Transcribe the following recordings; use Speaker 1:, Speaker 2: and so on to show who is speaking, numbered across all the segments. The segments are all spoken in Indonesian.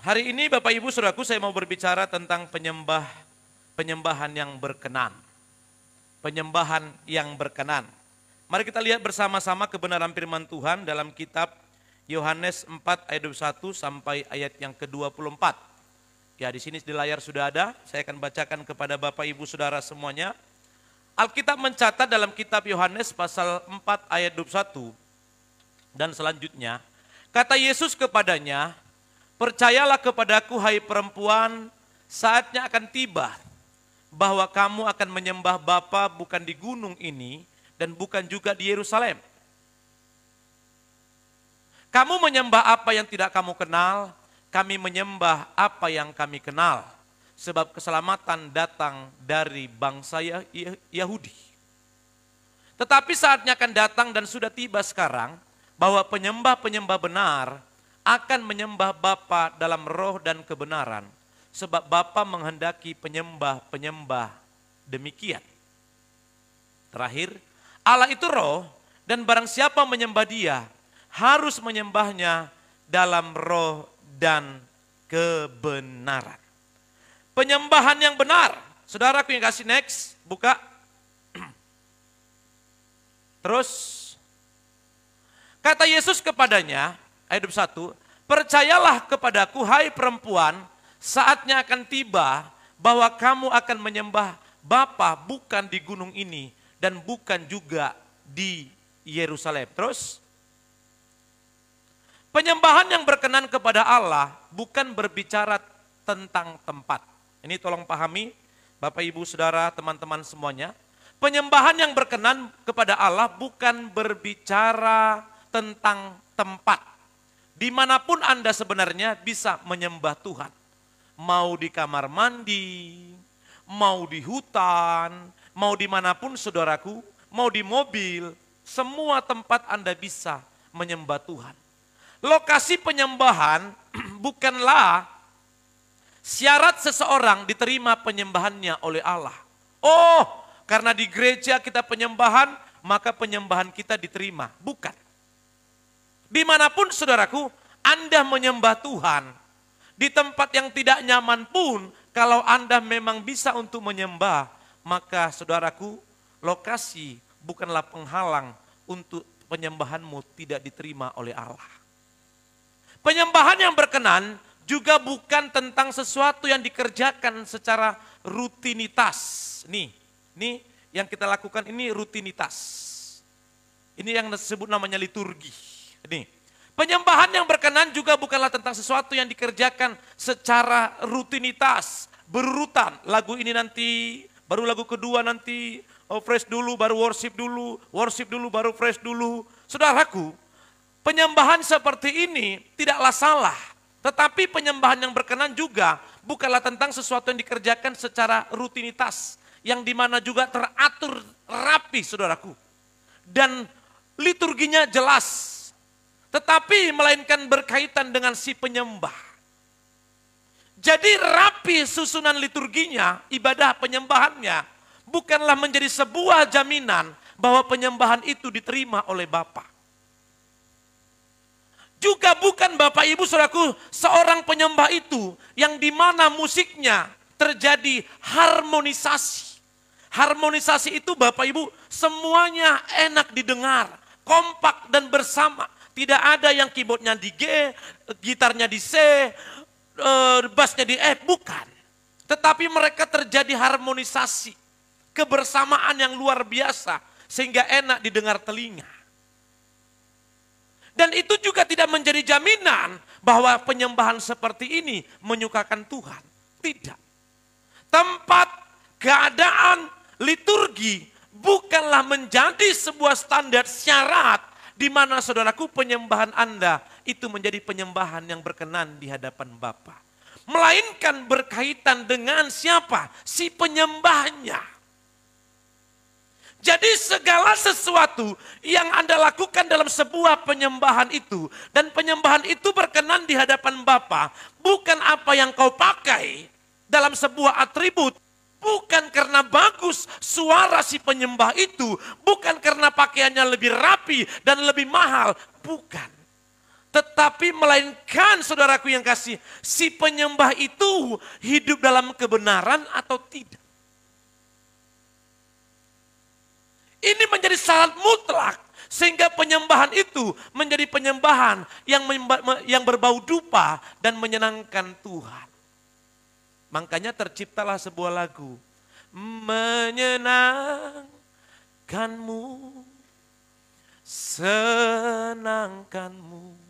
Speaker 1: Hari ini Bapak Ibu Saudaraku saya mau berbicara tentang penyembahan yang berkenan. Penyembahan yang berkenan. Mari kita lihat bersama-sama kebenaran firman Tuhan dalam kitab Yohanes 4 ayat 21 sampai ayat yang ke-24. Ya, di sini di layar sudah ada, saya akan bacakan kepada Bapak Ibu Saudara semuanya. Alkitab mencatat dalam kitab Yohanes pasal 4 ayat 21 dan selanjutnya, kata Yesus kepadanya, percayalah kepadaku hai perempuan, saatnya akan tiba bahwa kamu akan menyembah Bapa bukan di gunung ini dan bukan juga di Yerusalem. Kamu menyembah apa yang tidak kamu kenal, kami menyembah apa yang kami kenal. Sebab keselamatan datang dari bangsa Yahudi. Tetapi saatnya akan datang dan sudah tiba sekarang, bahwa penyembah-penyembah benar akan menyembah Bapa dalam roh dan kebenaran. Sebab Bapa menghendaki penyembah-penyembah demikian. Terakhir, Allah itu roh dan barang siapa menyembah dia, harus menyembahnya dalam roh dan kebenaran. Penyembahan yang benar. Saudaraku yang kasih next, buka. Terus, kata Yesus kepadanya, ayat 21, percayalah kepadaku hai perempuan, saatnya akan tiba bahwa kamu akan menyembah Bapa bukan di gunung ini dan bukan juga di Yerusalem. Terus, penyembahan yang berkenan kepada Allah bukan berbicara tentang tempat. Ini tolong pahami Bapak Ibu Saudara teman-teman semuanya. Penyembahan yang berkenan kepada Allah bukan berbicara tentang tempat. Dimanapun Anda sebenarnya bisa menyembah Tuhan. Mau di kamar mandi, mau di hutan, mau dimanapun saudaraku, mau di mobil, semua tempat Anda bisa menyembah Tuhan. Lokasi penyembahan bukanlah syarat seseorang diterima penyembahannya oleh Allah. Oh, karena di gereja kita penyembahan, maka penyembahan kita diterima. Bukan. Dimanapun saudaraku, Anda menyembah Tuhan. Di tempat yang tidak nyaman pun, kalau Anda memang bisa untuk menyembah, maka saudaraku, lokasi bukanlah penghalang untuk penyembahanmu tidak diterima oleh Allah. Penyembahan yang berkenan juga bukan tentang sesuatu yang dikerjakan secara rutinitas. Nih yang kita lakukan ini rutinitas. Ini yang disebut namanya liturgi. Nih, penyembahan yang berkenan juga bukanlah tentang sesuatu yang dikerjakan secara rutinitas, berurutan. Lagu ini nanti, baru lagu kedua nanti, fresh dulu, baru worship dulu baru fresh dulu. Saudaraku, penyembahan seperti ini tidaklah salah. Tetapi penyembahan yang berkenan juga bukanlah tentang sesuatu yang dikerjakan secara rutinitas. Yang dimana juga teratur rapi saudaraku. Dan liturginya jelas. Tetapi melainkan berkaitan dengan si penyembah. Jadi rapi susunan liturginya, ibadah penyembahannya. Bukanlah menjadi sebuah jaminan bahwa penyembahan itu diterima oleh Bapa. Juga bukan Bapak Ibu Saudaraku seorang penyembah itu yang dimana musiknya terjadi harmonisasi. Harmonisasi itu Bapak Ibu semuanya enak didengar, kompak dan bersama. Tidak ada yang keyboardnya di G, gitarnya di C, bassnya di F, bukan. Tetapi mereka terjadi harmonisasi, kebersamaan yang luar biasa sehingga enak didengar telinga. Dan itu juga tidak menjadi jaminan bahwa penyembahan seperti ini menyukakan Tuhan. Tidak. Tempat, keadaan, liturgi bukanlah menjadi sebuah standar syarat di mana saudaraku penyembahan Anda itu menjadi penyembahan yang berkenan di hadapan Bapa. Melainkan berkaitan dengan siapa? Si penyembahnya. Jadi segala sesuatu yang Anda lakukan dalam sebuah penyembahan itu dan penyembahan itu berkenan di hadapan Bapa, bukan apa yang kau pakai dalam sebuah atribut, bukan karena bagus suara si penyembah itu, bukan karena pakaiannya lebih rapi dan lebih mahal, bukan. Tetapi melainkan saudaraku yang kasih, si penyembah itu hidup dalam kebenaran atau tidak. Ini menjadi syarat mutlak sehingga penyembahan itu menjadi penyembahan yang berbau dupa dan menyenangkan Tuhan. Makanya terciptalah sebuah lagu, menyenangkanmu, senangkanmu,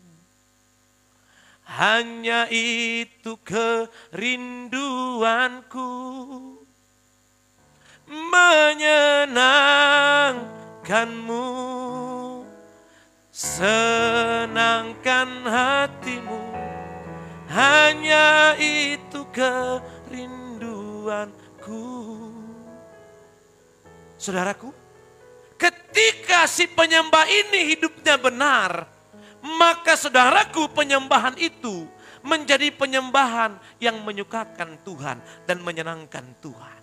Speaker 1: hanya itu kerinduanku, menyenangkanmu, senangkan hatimu, hanya itu kerinduanku. Saudaraku, ketika si penyembah ini hidupnya benar, maka saudaraku penyembahan itu menjadi penyembahan yang menyukakan Tuhan dan menyenangkan Tuhan.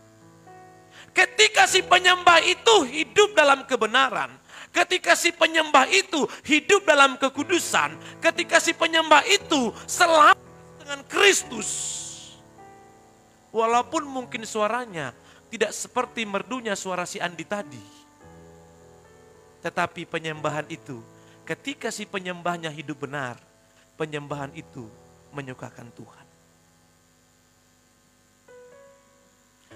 Speaker 1: Ketika si penyembah itu hidup dalam kebenaran, ketika si penyembah itu hidup dalam kekudusan, ketika si penyembah itu selaras dengan Kristus, walaupun mungkin suaranya tidak seperti merdunya suara si Andi tadi, tetapi penyembahan itu, ketika si penyembahnya hidup benar, penyembahan itu menyukakan Tuhan.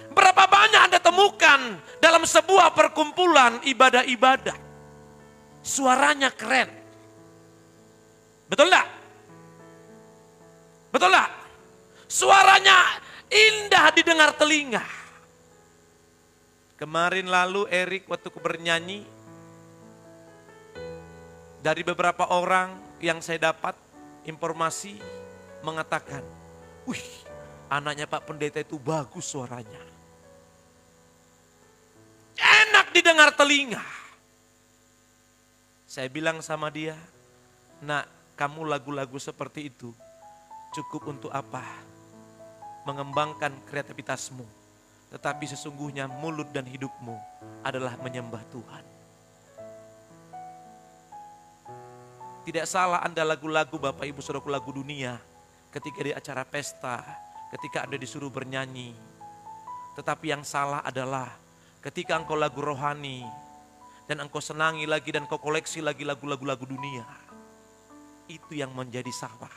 Speaker 1: Berapa banyak Anda temukan dalam sebuah perkumpulan ibadah-ibadah, suaranya keren. Betul enggak? Betul enggak? Suaranya indah didengar telinga. Kemarin lalu Erik waktu bernyanyi, dari beberapa orang yang saya dapat informasi mengatakan, wih, anaknya Pak Pendeta itu bagus suaranya. Enak didengar telinga. Saya bilang sama dia, nak, kamu lagu-lagu seperti itu cukup untuk apa? Mengembangkan kreativitasmu. Tetapi sesungguhnya mulut dan hidupmu adalah menyembah Tuhan. Tidak salah Anda lagu-lagu Bapak Ibu Saudaraku, lagu dunia. Ketika di acara pesta, ketika Anda disuruh bernyanyi. Tetapi yang salah adalah ketika engkau lagu rohani. Dan engkau senangi lagi dan engkau koleksi lagi lagu-lagu dunia. Itu yang menjadi salah.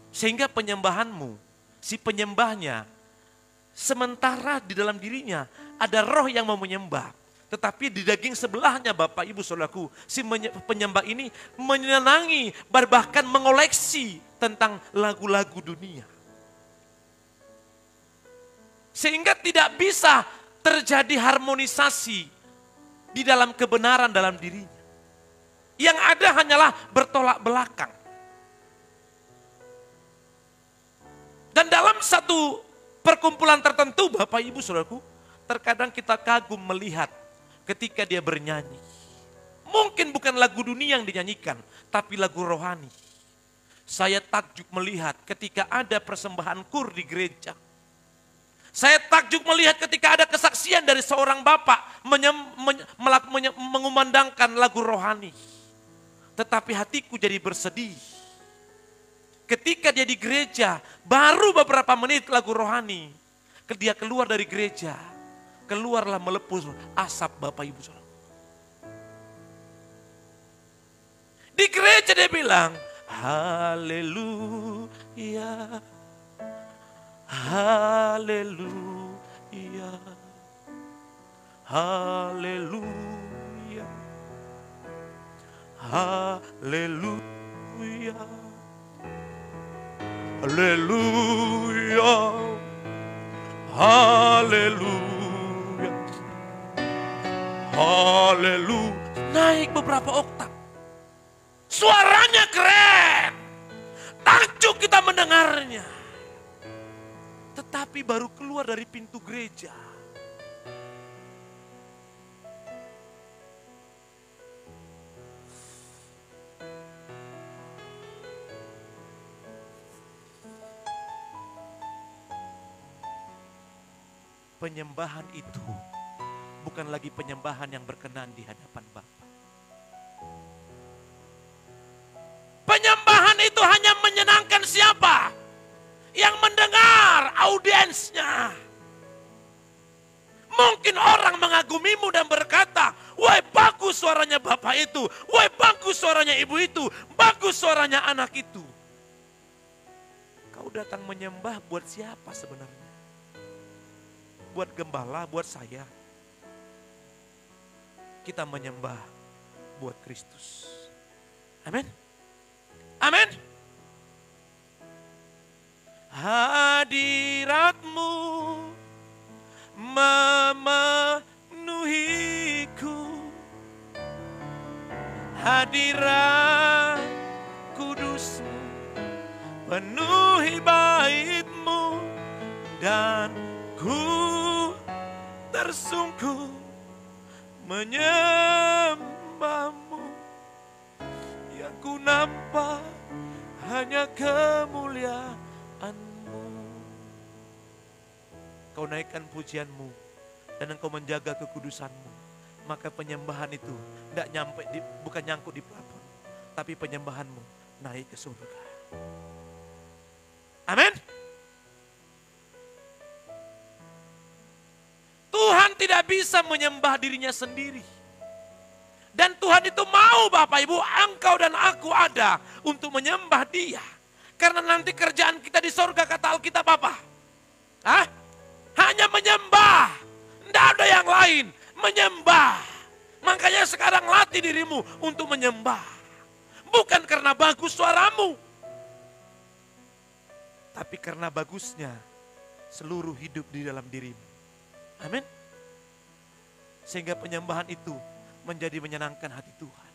Speaker 1: Sehingga penyembahanmu, si penyembahnya, sementara di dalam dirinya ada roh yang mau menyembah. Tetapi di daging sebelahnya Bapak Ibu Saudaraku, si penyembah ini menyenangi, bahkan mengoleksi tentang lagu-lagu dunia. Sehingga tidak bisa terjadi harmonisasi di dalam kebenaran dalam dirinya. Yang ada hanyalah bertolak belakang. Dan dalam satu perkumpulan tertentu Bapak Ibu Saudaraku, terkadang kita kagum melihat ketika dia bernyanyi. Mungkin bukan lagu dunia yang dinyanyikan, tapi lagu rohani. Saya takjub melihat ketika ada persembahan kur di gereja. Saya takjub melihat ketika ada kesaksian dari seorang bapak mengumandangkan lagu rohani. Tetapi hatiku jadi bersedih. Ketika dia di gereja, baru beberapa menit lagu rohani. Dia keluar dari gereja, keluarlah melepus asap Bapak Ibu Saudara. Di gereja dia bilang, haleluya, haleluya, haleluya, haleluya, haleluya, haleluya, haleluya. Naik beberapa oktav. Suaranya keren. Takjub kita mendengarnya. Tetapi baru keluar dari pintu gereja. Penyembahan itu bukan lagi penyembahan yang berkenan di hadapan Bapa. audiensnya. Mungkin orang mengagumimu dan berkata, wah bagus suaranya bapak itu, wah bagus suaranya ibu itu, bagus suaranya anak itu. Kau datang menyembah buat siapa sebenarnya? Buat gembala, buat saya. Kita menyembah buat Kristus. Amin. Amin. Hadiratmu memenuhiku, hadirat kudusmu penuhi baitmu, dan ku tersungkur menyembahmu. Yang ku nampak hanya kemuliaanmu. Kau naikkan pujianmu dan engkau menjaga kekudusanmu, maka penyembahan itu bukan nyangkut di plafon, tapi penyembahanmu naik ke surga. Amin. Tuhan tidak bisa menyembah dirinya sendiri. Dan Tuhan itu mau Bapak Ibu, engkau dan aku ada untuk menyembah Dia. Karena nanti kerjaan kita di surga kata Alkitab apa? Hanya menyembah. Tidak ada yang lain. Menyembah. Makanya sekarang latih dirimu untuk menyembah. Bukan karena bagus suaramu. Tapi karena bagusnya seluruh hidup di dalam dirimu. Amin. Sehingga penyembahan itu menjadi menyenangkan hati Tuhan.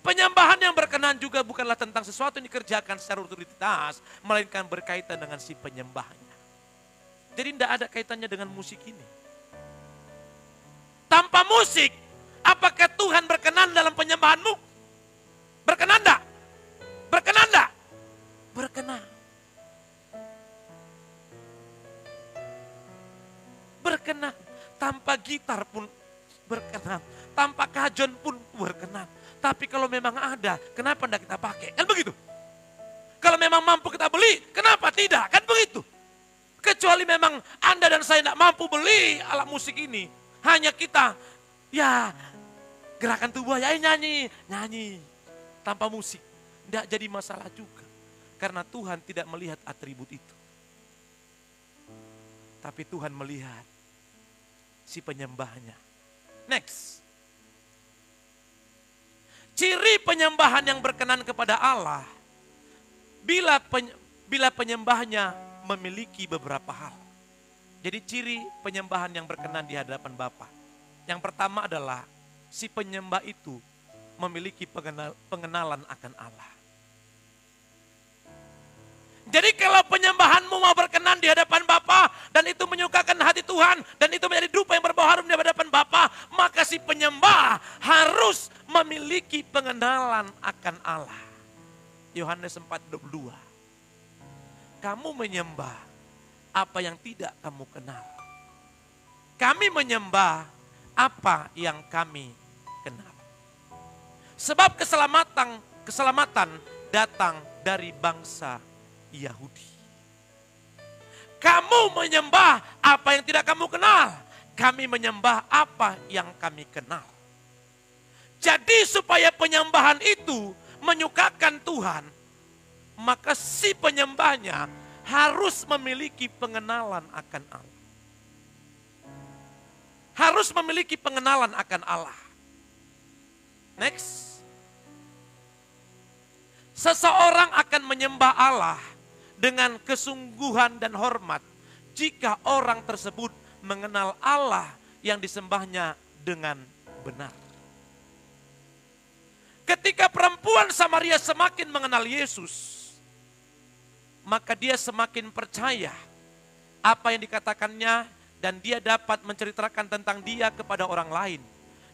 Speaker 1: Penyembahan yang berkenan juga bukanlah tentang sesuatu yang dikerjakan secara otoritas, melainkan berkaitan dengan si penyembahnya. Jadi tidak ada kaitannya dengan musik ini. Tanpa musik, apakah Tuhan berkenan dalam penyembahanmu? Berkenan enggak? Berkenan enggak? Berkenan. Berkenan. Tanpa gitar pun berkenan. Tanpa kajon pun berkenan. Tapi kalau memang ada, kenapa tidak kita pakai? Kan begitu. Kalau memang mampu kita beli, kenapa tidak? Kan begitu. Kecuali memang Anda dan saya tidak mampu beli alat musik ini. Hanya kita, ya gerakan tubuh, ya nyanyi. Tanpa musik. Tidak jadi masalah juga. Karena Tuhan tidak melihat atribut itu. Tapi Tuhan melihat si penyembahnya. Next. Ciri penyembahan yang berkenan kepada Allah, bila penyembahnya memiliki beberapa hal. Jadi ciri penyembahan yang berkenan di hadapan Bapa. Yang pertama adalah si penyembah itu memiliki pengenalan akan Allah. Jadi kalau penyembahanmu mau berkenan di hadapan Bapa dan itu menyukakan hati Tuhan dan itu menjadi dupa yang berbau harum di hadapan Bapa, maka si penyembah harus memiliki pengenalan akan Allah. Yohanes 4:22. Kamu menyembah apa yang tidak kamu kenal. Kami menyembah apa yang kami kenal. Sebab keselamatan datang dari bangsa Yahudi. Kamu menyembah apa yang tidak kamu kenal. Kami menyembah apa yang kami kenal. Jadi supaya penyembahan itu menyukakan Tuhan, maka si penyembahnya harus memiliki pengenalan akan Allah. Harus memiliki pengenalan akan Allah. Next. Seseorang akan menyembah Allah dengan kesungguhan dan hormat jika orang tersebut mengenal Allah yang disembahnya dengan benar. Ketika perempuan Samaria semakin mengenal Yesus, maka dia semakin percaya apa yang dikatakannya dan dia dapat menceritakan tentang dia kepada orang lain.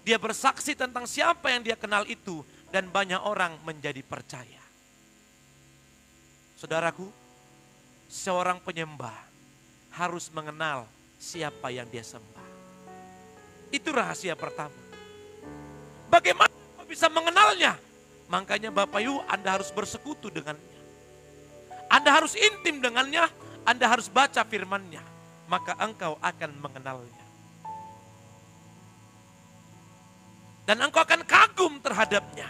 Speaker 1: Dia bersaksi tentang siapa yang dia kenal itu dan banyak orang menjadi percaya. Saudaraku, seorang penyembah harus mengenal siapa yang dia sembah. Itu rahasia pertama. Bagaimana bisa mengenalnya? Makanya Bapak Ibu, Anda harus bersekutu dengannya. Anda harus intim dengannya, Anda harus baca firman-Nya, maka engkau akan mengenalnya. Dan engkau akan kagum terhadapnya.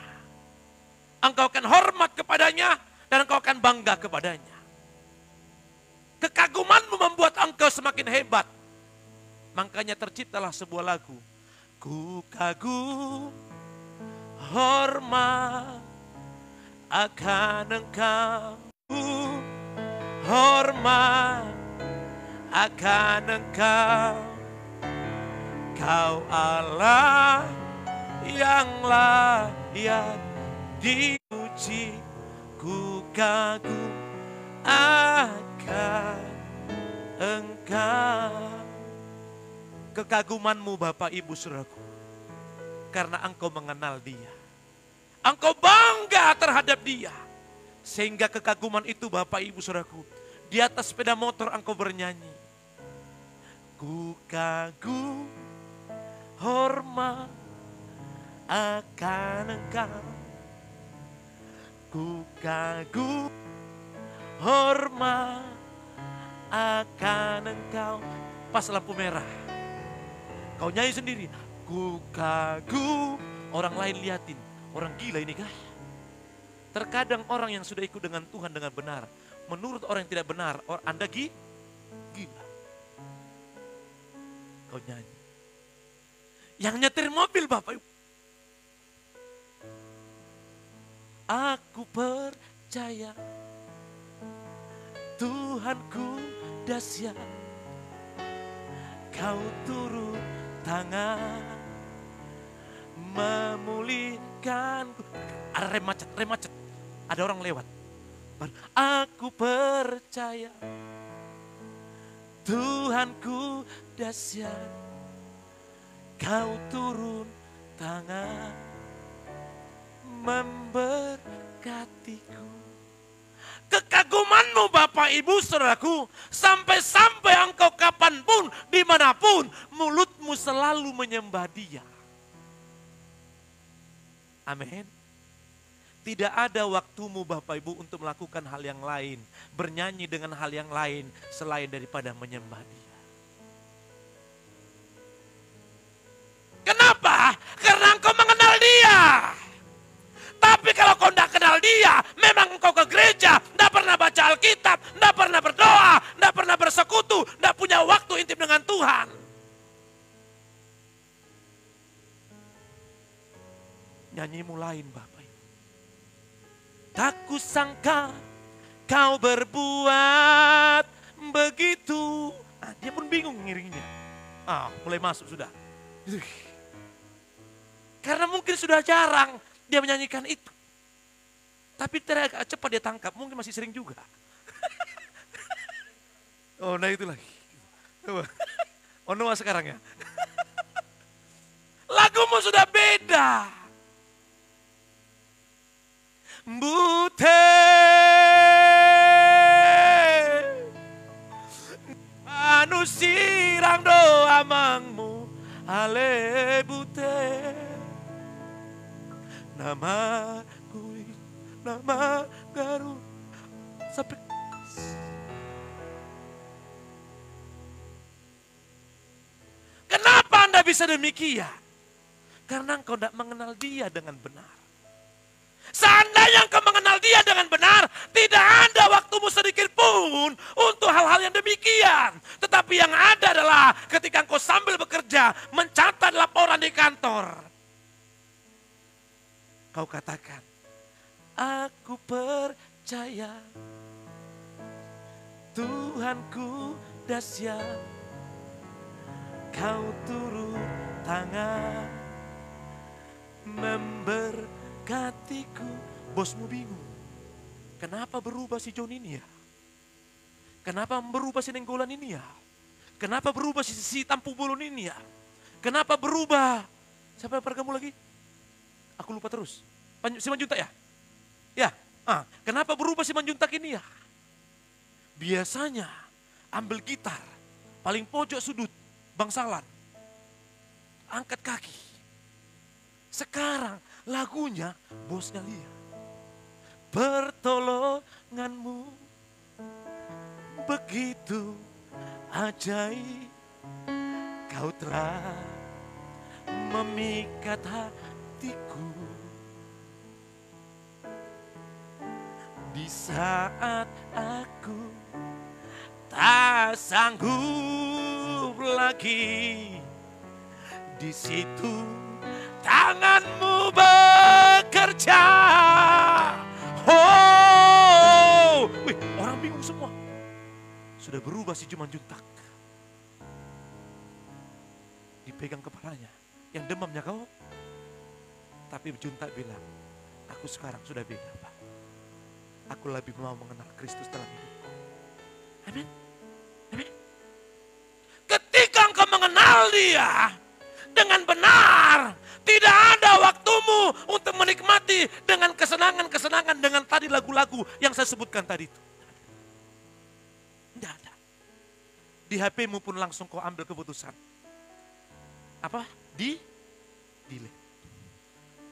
Speaker 1: Engkau akan hormat kepadanya dan engkau akan bangga kepadanya. Kekagumanmu membuat engkau semakin hebat. Makanya terciptalah sebuah lagu. Ku kagum, hormat akan engkau. Ku hormat akan engkau. Kau Allah yang layak dipuji, ku kagum akan engkau. Kekagumanmu Bapak Ibu Saudaraku, karena engkau mengenal Dia. Engkau bangga terhadap Dia. Sehingga kekaguman itu Bapak Ibu Saudaraku, di atas sepeda motor engkau bernyanyi. Ku kagum, hormat akan engkau. Ku kagum, hormat akan engkau. Pas lampu merah, kau nyanyi sendiri. Ku kagum, orang lain liatin. Orang gila ini kah? Terkadang orang yang sudah ikut dengan Tuhan dengan benar, menurut orang yang tidak benar, Anda gila. Kau nyanyi. Yang nyetir mobil Bapak Ibu. Aku percaya Tuhanku dahsyat, kau turun tangan memulihkanku. Ada rem macet. Ada orang lewat. Aku percaya Tuhanku dahsyat, kau turun tangan memberkatiku. Kekagumanmu Bapak Ibu Saudaraku, sampai-sampai engkau kapanpun, dimanapun, mulutmu selalu menyembah Dia. Amin. Tidak ada waktumu Bapak Ibu untuk melakukan hal yang lain, bernyanyi dengan hal yang lain selain daripada menyembah Dia. Kenapa? Karena engkau mengenal Dia. Tapi kalau kau tidak kenal Dia, memang engkau ke gereja, tidak pernah baca Alkitab, tidak pernah berdoa, tidak pernah bersekutu, tidak punya waktu intim dengan Tuhan. Nyanyimu lain Bapak Ibu. Tak kusangka kau berbuat begitu. Dia pun bingung ngiringnya. Mulai masuk sudah. Karena mungkin sudah jarang dia menyanyikan itu. Tapi agak cepat dia tangkap, mungkin masih sering juga. Nah itu lagi. Noah sekarang ya. Lagumu sudah beda. Bute anu sirang doa mangmu ale bute nama kui nama garu sampai. Kenapa Anda bisa demikian? Karena engkau tidak mengenal Dia dengan benar. Seandainya engkau mengenal Dia dengan benar, tidak ada waktumu sedikit pun untuk hal-hal yang demikian. Tetapi yang ada adalah ketika engkau sambil bekerja, mencatat laporan di kantor. Kau katakan, aku percaya Tuhanku dahsyat, kau turun tangan memberkatiku. Bosmu bingung. Kenapa berubah si John ini ya? Kenapa berubah si Nenggolan ini ya? Kenapa berubah si Tampu Bolon ini ya? Kenapa berubah? Siapa yang kamu lagi? Aku lupa terus. Si Manjuntak ya? Ya. Kenapa berubah si Manjuntak ini ya? Biasanya ambil gitar, paling pojok sudut, bangsalan. Angkat kaki. Sekarang lagunya bosnya lihat. Pertolonganmu Begitu ajaib kau telah memikat hatiku. Di saat aku tak sanggup lagi, di situ tanganmu bekerja. Oh, wih, orang bingung semua. Sudah berubah si Jumanjuntak. Dipegang kepalanya, yang demamnya kau. Tapi Juntak bilang, aku sekarang sudah beda, Pak. Aku lebih mau mengenal Kristus dalam hidupku. Amin. Amin. Ketika engkau mengenal Dia dengan benar, tidak ada waktumu untuk menikmati dengan kesenangan-kesenangan dengan tadi lagu-lagu yang saya sebutkan tadi itu. Tidak ada. Di HP-mu pun langsung kau ambil keputusan. Apa? Delete.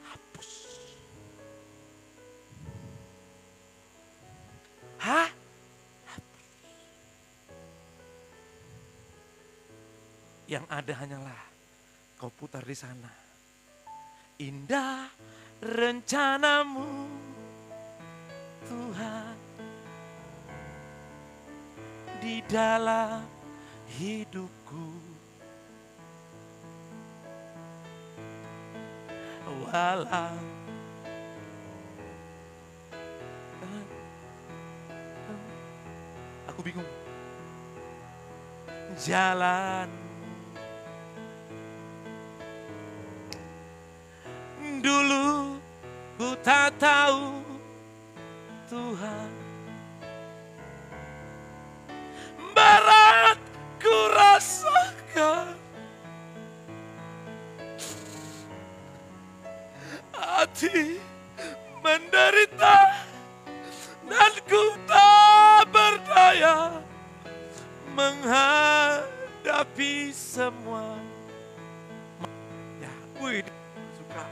Speaker 1: Hapus. Hah? Hapus. Yang ada hanyalah kau putar di sana. Indah rencanamu, Tuhan, di dalam hidupku. Walau aku bingung jalan, dulu ku tak tahu Tuhan, berat ku rasakan, hati menderita dan ku tak berdaya menghadapi semua. Ya, wih, suka.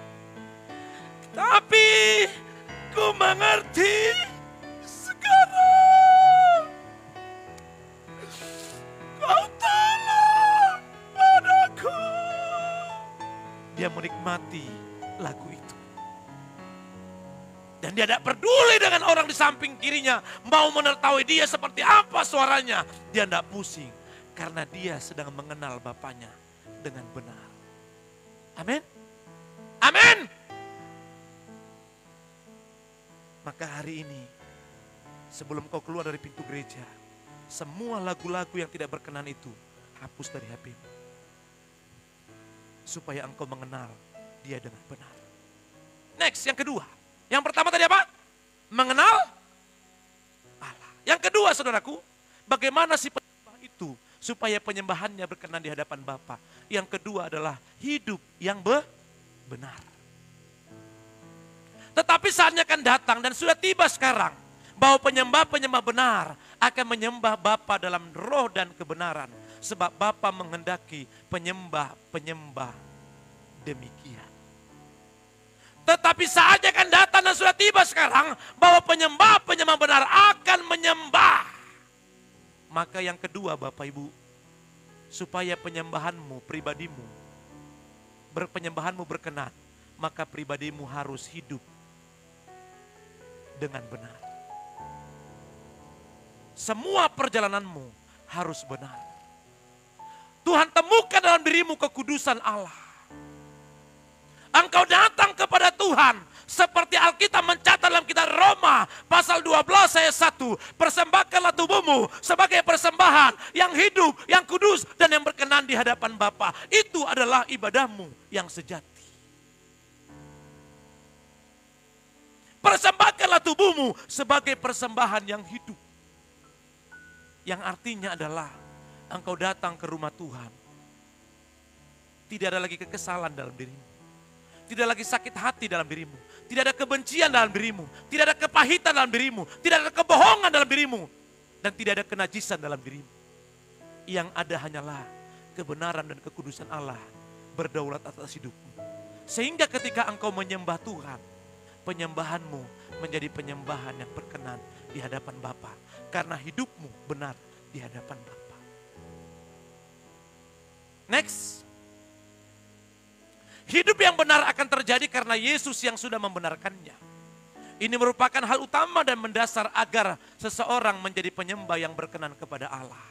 Speaker 1: Tapi ku mengerti sekarang. Kau tolong padaku. Dia menikmati lagu itu. Dan dia tidak peduli dengan orang di samping kirinya. Mau menertaui dia seperti apa suaranya. Dia tidak pusing. Karena dia sedang mengenal Bapaknya dengan benar. Amin. Amin. Maka hari ini, sebelum kau keluar dari pintu gereja, semua lagu-lagu yang tidak berkenan itu hapus dari HP-mu. Supaya engkau mengenal dia dengan benar. Next, yang kedua. Yang pertama tadi apa? Mengenal Allah. Yang kedua saudaraku, bagaimana si penyembah itu supaya penyembahannya berkenan di hadapan Bapa. Yang kedua adalah hidup yang benar. Tetapi saatnya akan datang dan sudah tiba sekarang bahwa penyembah-penyembah benar akan menyembah Bapa dalam roh dan kebenaran. Sebab Bapa menghendaki penyembah-penyembah demikian. Tetapi saatnya akan datang dan sudah tiba sekarang bahwa penyembah-penyembah benar akan menyembah. Maka yang kedua Bapak Ibu, supaya penyembahanmu, pribadimu, penyembahanmu berkenan, maka pribadimu harus hidup dengan benar. Semua perjalananmu harus benar. Tuhan temukan dalam dirimu kekudusan Allah. Engkau datang kepada Tuhan seperti Alkitab mencatat dalam kitab Roma pasal 12 ayat 1. Persembahkanlah tubuhmu sebagai persembahan yang hidup, yang kudus dan yang berkenan di hadapan Bapa. Itu adalah ibadahmu yang sejati. Persembahkanlah tubuhmu sebagai persembahan yang hidup. Yang artinya adalah engkau datang ke rumah Tuhan. Tidak ada lagi kekesalan dalam dirimu. Tidak lagi sakit hati dalam dirimu. Tidak ada kebencian dalam dirimu. Tidak ada kepahitan dalam dirimu. Tidak ada kebohongan dalam dirimu. Dan tidak ada kenajisan dalam dirimu. Yang ada hanyalah kebenaran dan kekudusan Allah berdaulat atas hidupmu. Sehingga ketika engkau menyembah Tuhan, penyembahanmu menjadi penyembahan yang berkenan di hadapan Bapa. Karena hidupmu benar di hadapan Bapa. Next. Hidup yang benar akan terjadi karena Yesus yang sudah membenarkannya. Ini merupakan hal utama dan mendasar agar seseorang menjadi penyembah yang berkenan kepada Allah.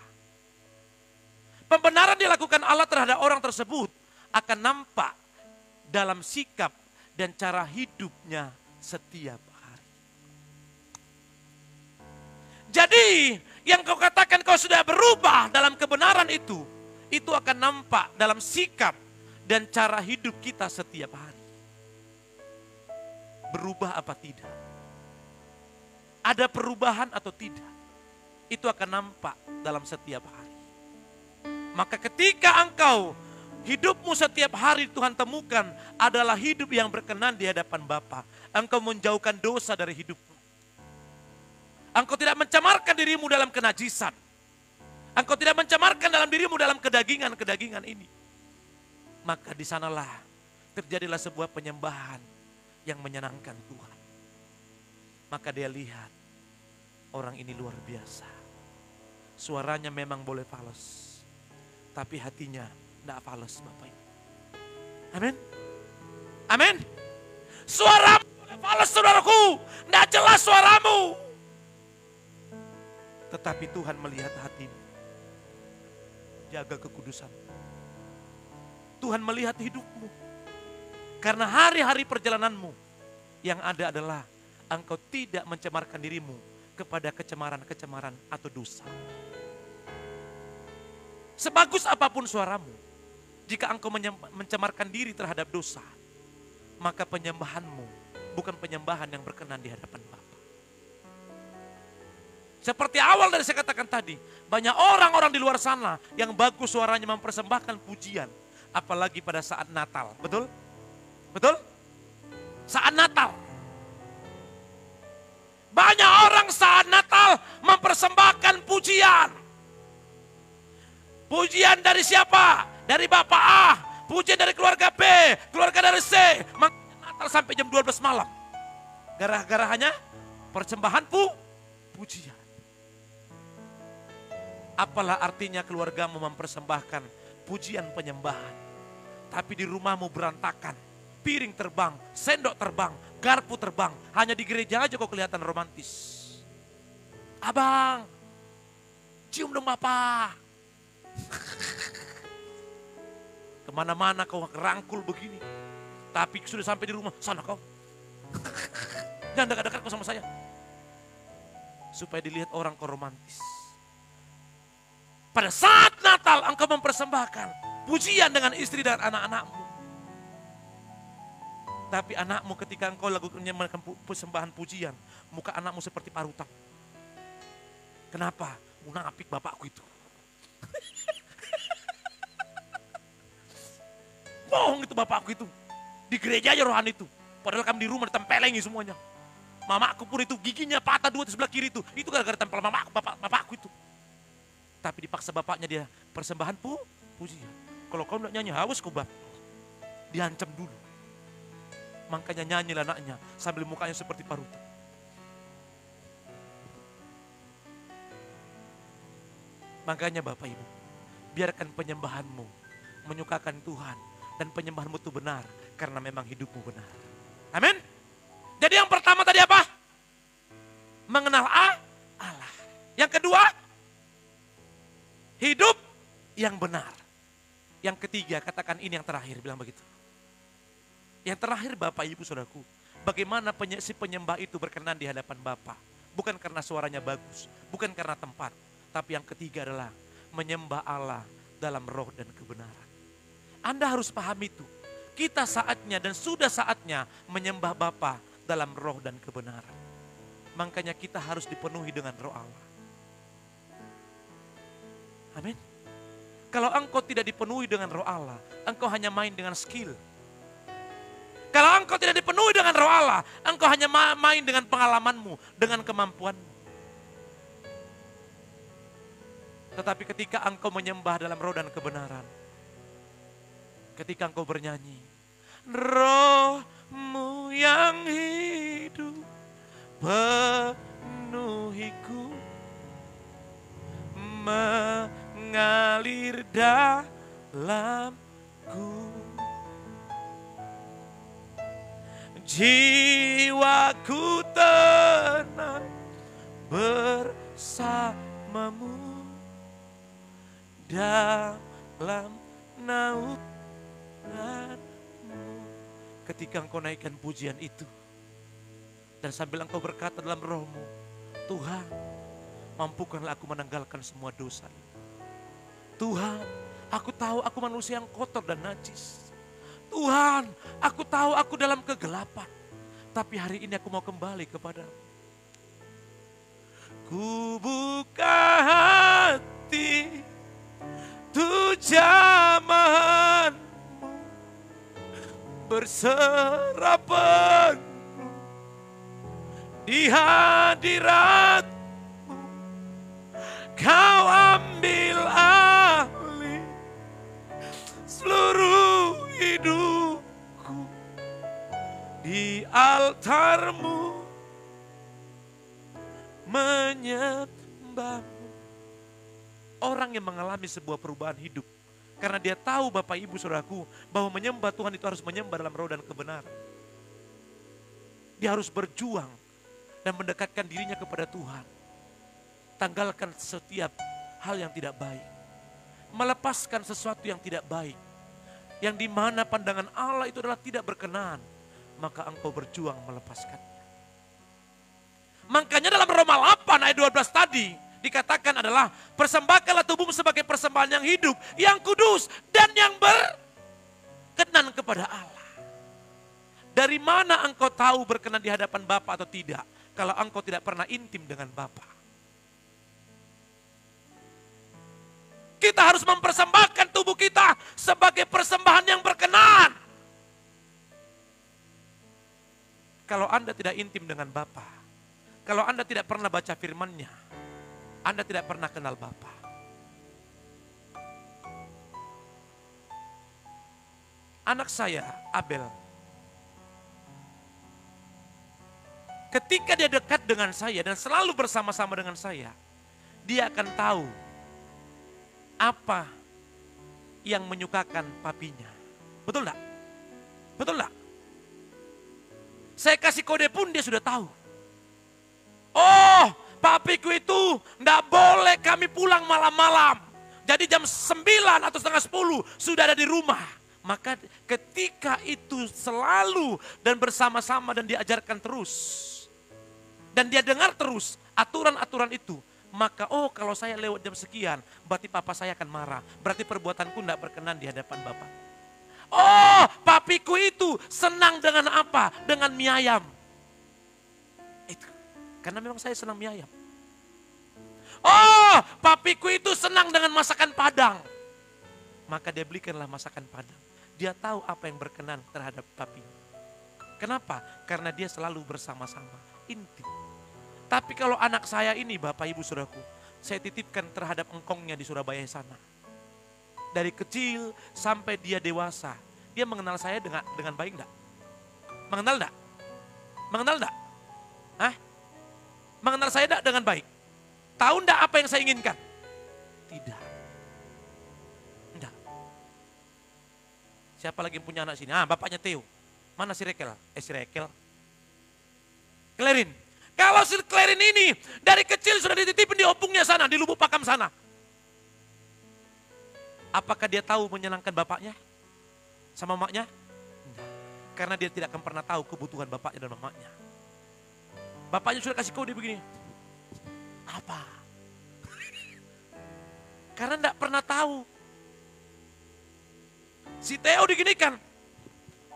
Speaker 1: Pembenaran dilakukan Allah terhadap orang tersebut akan nampak dalam sikap dan cara hidupnya setiap hari. Jadi yang kau katakan kau sudah berubah dalam kebenaran itu akan nampak dalam sikap dan cara hidup kita setiap hari. Berubah apa tidak? Ada perubahan atau tidak? Itu akan nampak dalam setiap hari. Maka ketika engkau hidupmu setiap hari Tuhan temukan adalah hidup yang berkenan di hadapan Bapa, engkau menjauhkan dosa dari hidupmu. Engkau tidak mencemarkan dirimu dalam kenajisan. Engkau tidak mencemarkan dalam dirimu dalam kedagingan-kedagingan ini. Maka di sanalah terjadilah sebuah penyembahan yang menyenangkan Tuhan. Maka dia lihat orang ini luar biasa. Suaranya memang boleh fales, tapi hatinya tidak fales Bapak Ibu. Amin. Amin. Suaramu boleh fales saudaraku, tidak jelas suaramu. Tetapi Tuhan melihat hatimu. Jaga kekudusan. Tuhan melihat hidupmu. Karena hari-hari perjalananmu yang ada adalah engkau tidak mencemarkan dirimu kepada kecemaran-kecemaran atau dosa. Sebagus apapun suaramu, jika engkau mencemarkan diri terhadap dosa, maka penyembahanmu bukan penyembahan yang berkenan di hadapan Bapa. Seperti awal dari saya katakan tadi, banyak orang-orang di luar sana yang bagus suaranya mempersembahkan pujian. Apalagi pada saat Natal, betul? Betul? Saat Natal. Banyak orang saat Natal mempersembahkan pujian. Pujian dari siapa? Dari Bapak A. Pujian dari keluarga B. Keluarga dari C. Makanya Natal sampai jam 12 malam. Gara-gara hanya persembahan pujian. Apalah artinya keluargamu mempersembahkan pujian penyembahan. Tapi di rumahmu berantakan. Piring terbang, sendok terbang, garpu terbang. Hanya di gereja aja kok kelihatan romantis. Abang, cium dong Bapak. Kemana-mana kau rangkul begini. Tapi sudah sampai di rumah, sana kau. Jangan dekat-dekat kau sama saya. Supaya dilihat orang kau romantis. Pada saat Natal engkau mempersembahkan pujian dengan istri dan anak-anakmu. Tapi anakmu ketika engkau lakukan persembahan pujian, muka anakmu seperti parutan. Kenapa? Munafik bapakku itu. Bohong itu bapakku itu. Di gereja aja rohani itu. Padahal kami di rumah ditempelengi semuanya. Mamaku pun itu giginya patah dua di sebelah kiri itu. Itu gara-gara tempel bapakku itu. Tapi dipaksa bapaknya dia persembahan pujian. Kalau kau tidak nyanyi haus kau bab. Diancam dulu. Makanya nyanyilah anaknya sambil mukanya seperti parutan. Makanya Bapak Ibu, biarkan penyembahanmu menyukakan Tuhan. Dan penyembahanmu itu benar karena memang hidupmu benar. Amin. Jadi yang pertama tadi apa? Mengenal Allah. Yang kedua, hidup yang benar. Yang ketiga, katakan ini yang terakhir, bilang begitu. Yang terakhir Bapak Ibu Saudaraku, bagaimana si penyembah itu berkenan di hadapan Bapa. Bukan karena suaranya bagus, bukan karena tempat. Tapi yang ketiga adalah menyembah Allah dalam roh dan kebenaran. Anda harus paham itu. Kita saatnya dan sudah saatnya menyembah Bapa dalam roh dan kebenaran. Makanya kita harus dipenuhi dengan roh Allah. Amin. Kalau engkau tidak dipenuhi dengan roh Allah, engkau hanya main dengan skill. Kalau engkau tidak dipenuhi dengan roh Allah, engkau hanya main dengan pengalamanmu, dengan kemampuanmu. Tetapi ketika engkau menyembah dalam roh dan kebenaran, ketika engkau bernyanyi, rohmu yang hidup penuhiku, mengalir dalamku. Jiwaku tenang bersamamu dalam naunganmu. Ketika engkau naikkan pujian itu, dan sambil engkau berkata dalam rohmu, Tuhan, mampukanlah aku menanggalkan semua dosa. Tuhan, aku tahu aku manusia yang kotor dan najis. Tuhan, aku tahu aku dalam kegelapan. Tapi hari ini aku mau kembali kepadamu. Ku buka hati tuh jamahanmu, berserah penuh di hadiratmu. Kau ambil alih seluruh hidupku di altarmu, menyembahmu. Orang yang mengalami sebuah perubahan hidup, karena dia tahu Bapak Ibu Saudaraku, bahwa menyembah Tuhan itu harus menyembah dalam roh dan kebenaran. Dia harus berjuang dan mendekatkan dirinya kepada Tuhan. Tanggalkan setiap hal yang tidak baik. Melepaskan sesuatu yang tidak baik. Yang dimana pandangan Allah itu adalah tidak berkenan. Maka engkau berjuang melepaskannya. Makanya dalam Roma 8 ayat 12 tadi dikatakan adalah persembahkanlah tubuhmu sebagai persembahan yang hidup, yang kudus dan yang berkenan kepada Allah. Dari mana engkau tahu berkenan di hadapan Bapa atau tidak? Kalau engkau tidak pernah intim dengan Bapa. Kita harus mempersembahkan tubuh kita sebagai persembahan yang berkenan. Kalau Anda tidak intim dengan Bapa, kalau Anda tidak pernah baca firman-Nya, Anda tidak pernah kenal Bapa. Anak saya, Abel, ketika dia dekat dengan saya dan selalu bersama-sama dengan saya, dia akan tahu apa yang menyukakan papinya. Betul enggak? Betul enggak? Saya kasih kode pun dia sudah tahu. Oh, papiku itu enggak boleh kami pulang malam-malam. Jadi jam 9 atau setengah 10 sudah ada di rumah. Maka ketika itu selalu dan bersama-sama dan diajarkan terus. Dan dia dengar terus aturan-aturan itu. Maka kalau saya lewat jam sekian, berarti papa saya akan marah. Berarti perbuatanku tidak berkenan di hadapan Bapak. Oh, papiku itu senang dengan apa? Dengan mie ayam. Itu. Karena memang saya senang mie ayam. Oh, papiku itu senang dengan masakan Padang. Maka dia belikanlah masakan Padang. Dia tahu apa yang berkenan terhadap papi. Kenapa? Karena dia selalu bersama-sama, intim. Tapi kalau anak saya ini, Bapak Ibu Saudaraku, saya titipkan terhadap engkongnya di Surabaya sana. Dari kecil sampai dia dewasa, dia mengenal saya dengan baik enggak? Mengenal enggak? Mengenal enggak? Hah? Mengenal saya enggak dengan baik? Tahu enggak apa yang saya inginkan? Tidak. Enggak. Siapa lagi yang punya anak sini? Bapaknya Theo. Mana si Rekel? Si Rekel. Klerin. Kalau si Klerin ini dari kecil sudah dititipin di opungnya sana, di Lubuk Pakam sana. Apakah dia tahu menyenangkan bapaknya? Sama maknya? Enggak. Karena dia tidak akan pernah tahu kebutuhan bapaknya dan mamanya. Bapaknya sudah kasih kode begini. Apa? Karena enggak pernah tahu. Si Theo diginikan.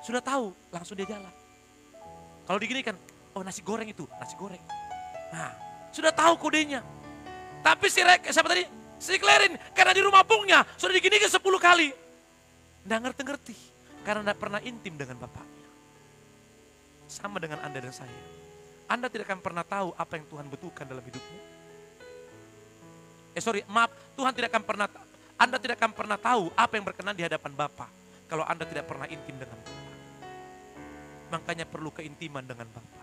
Speaker 1: Sudah tahu, langsung dia jalan. Kalau diginikan, nasi goreng itu, nasi goreng. Nah, sudah tahu kodenya. Tapi siapa tadi? Si Klerin, karena di rumah pungnya sudah diginikan 10 kali. Nggak ngerti-ngerti, karena nggak pernah intim dengan bapaknya. Sama dengan Anda dan saya. Anda tidak akan pernah tahu apa yang Tuhan butuhkan dalam hidupmu. Tuhan tidak akan pernah, Anda tidak akan pernah tahu apa yang berkenan di hadapan Bapa kalau Anda tidak pernah intim dengan Bapa. Makanya perlu keintiman dengan Bapa.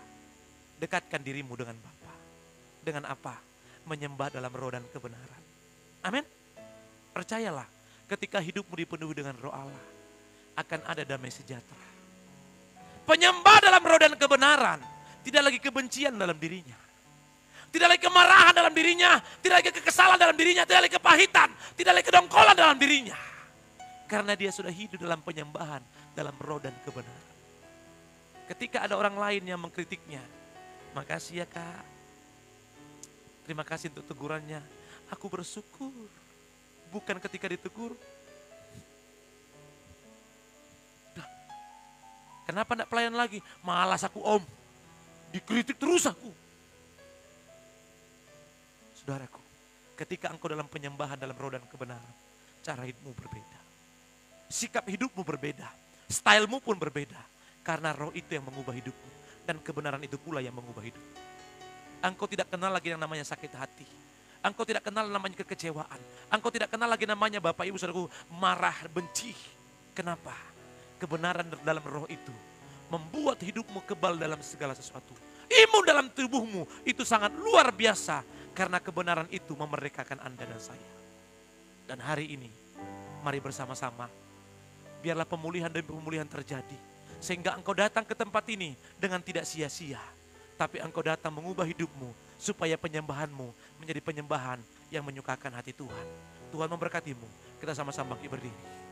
Speaker 1: Dekatkan dirimu dengan Bapa. Dengan apa? Menyembah dalam roh dan kebenaran. Amin. Percayalah, ketika hidupmu dipenuhi dengan roh Allah, akan ada damai sejahtera. Penyembah dalam roh dan kebenaran, tidak lagi kebencian dalam dirinya. Tidak lagi kemarahan dalam dirinya, tidak lagi kekesalan dalam dirinya, tidak lagi kepahitan, tidak lagi kedongkolan dalam dirinya. Karena dia sudah hidup dalam penyembahan, dalam roh dan kebenaran. Ketika ada orang lain yang mengkritiknya, makasih ya Kak, terima kasih untuk tegurannya, aku bersyukur. Bukan ketika ditegur, kenapa tidak pelayan lagi? Malas aku om, dikritik terus aku. Saudaraku, ketika engkau dalam penyembahan dalam roh dan kebenaran, cara hidupmu berbeda. Sikap hidupmu berbeda, stylemu pun berbeda. Karena roh itu yang mengubah hidupmu, dan kebenaran itu pula yang mengubah hidup. Engkau tidak kenal lagi yang namanya sakit hati. Engkau tidak kenal namanya kekecewaan. Engkau tidak kenal lagi namanya Bapak Ibu Saudaraku marah, benci. Kenapa? Kebenaran dalam roh itu membuat hidupmu kebal dalam segala sesuatu. Imun dalam tubuhmu itu sangat luar biasa. Karena kebenaran itu memerdekakan Anda dan saya. Dan hari ini, mari bersama-sama. Biarlah pemulihan demi pemulihan terjadi. Sehingga engkau datang ke tempat ini dengan tidak sia-sia. Tapi engkau datang mengubah hidupmu. Supaya penyembahanmu menjadi penyembahan yang menyukakan hati Tuhan. Tuhan memberkatimu. Kita sama-sama bangkit berdiri.